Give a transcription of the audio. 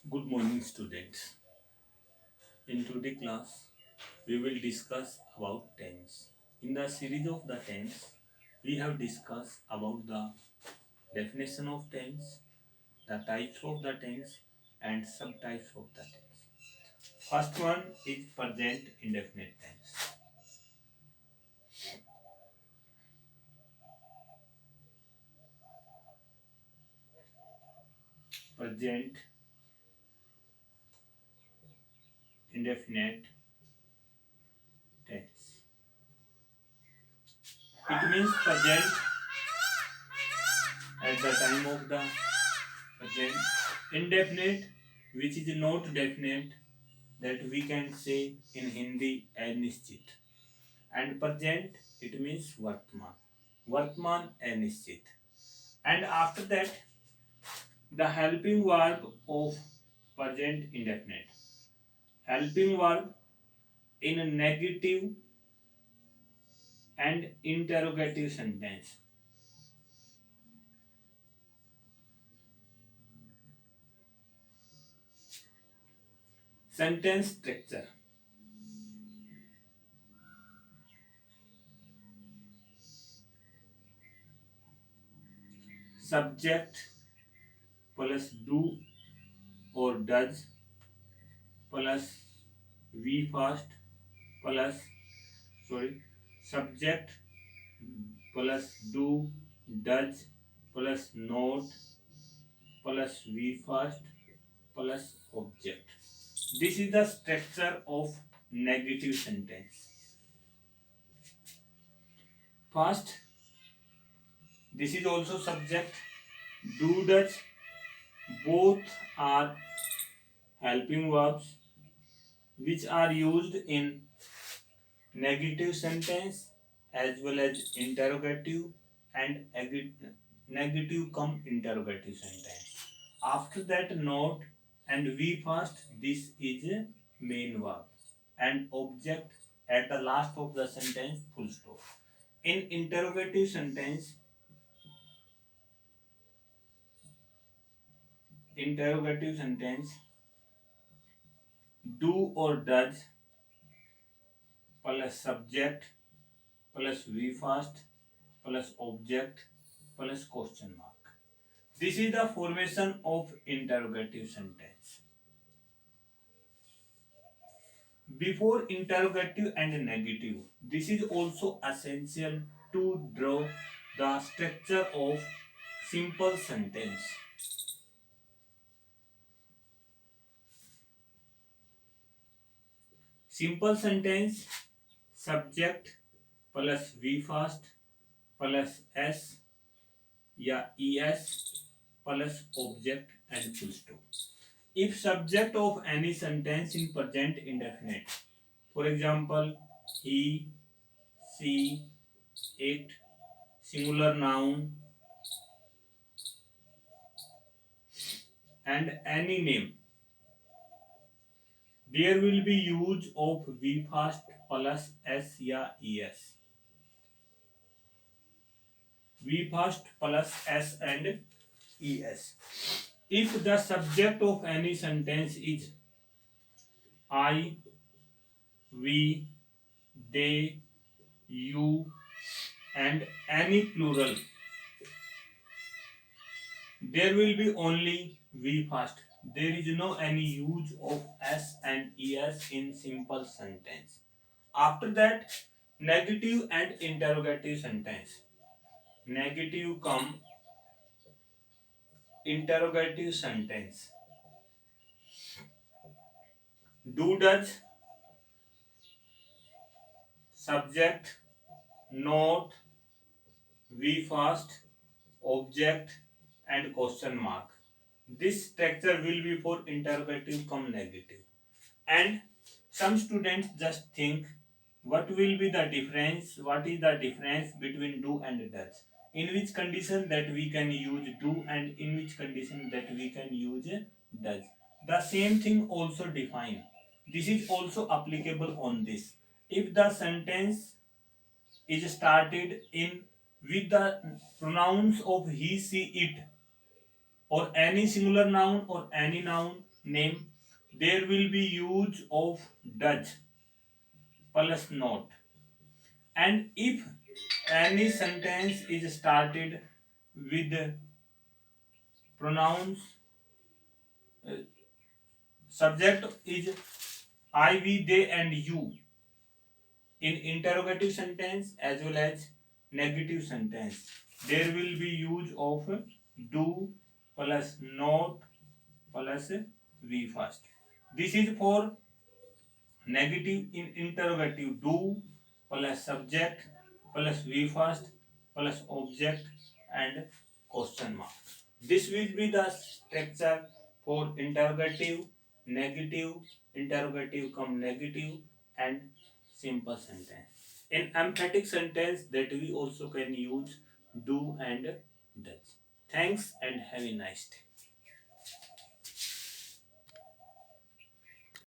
Good morning, students. In today's class, we will discuss about tense. In the series of the tense, we have discussed about the definition of tense, the types of the tense, and subtypes of the tense. First one is present indefinite tense. Present indefinite tense. It means present at the time of the present. Indefinite, which is not definite, that we can say in Hindi अनिश्चित. And present, it means वर्तमान. वर्तमान अनिश्चित. And after that, the helping verb of present indefinite. Helping verb in a negative and interrogative sentence. Sentence structure. Subject plus do or does plus we fast plus subject plus do does plus not plus we fast plus object. This is the structure of negative sentence. First, this is also subject. Do does both are helping verbs which are used in negative sentence as well as interrogative and negative come interrogative sentence. After that, note and we first, this is a main verb and object at the last of the sentence, full stop. In interrogative sentence, do or does plus subject plus we first plus object plus question mark. This is the formation of interrogative sentence. Before interrogative and negative, this is also essential to draw the structure of simple sentence. Simple sentence subject plus V fast plus S या ES plus object and full stop. If subject of any sentence in present indefinite, for example, he, she, it, singular noun, and any name, there will be use of V fast plus S या ES. V fast plus S and ES. If the subject of any sentence is I, we, they, you, and any plural, there will be only V fast. There is no any use of S and ES in simple sentence. After that, negative and interrogative sentence. Negative come interrogative sentence. Do does subject not we fast object and question mark. This structure will be for interrogative come negative. And some students just think what will be the difference, what is the difference between do and does, in which condition that we can use do and in which condition that we can use does. The same thing also define. This is also applicable on this. If the sentence is started in with the pronouns of he, she, it, or any singular noun or any noun, name, there will be use of does plus not. And if any sentence is started with pronouns, uh, subject is I, we, they, and you in interrogative sentence as well as negative sentence, there will be use of do plus not plus we first. This is for negative in interrogative, do plus subject plus we first plus object and question mark. This will be the structure for interrogative, negative, interrogative come negative, and simple sentence. In emphatic sentence that we also can use do and does. Thanks and have a nice day.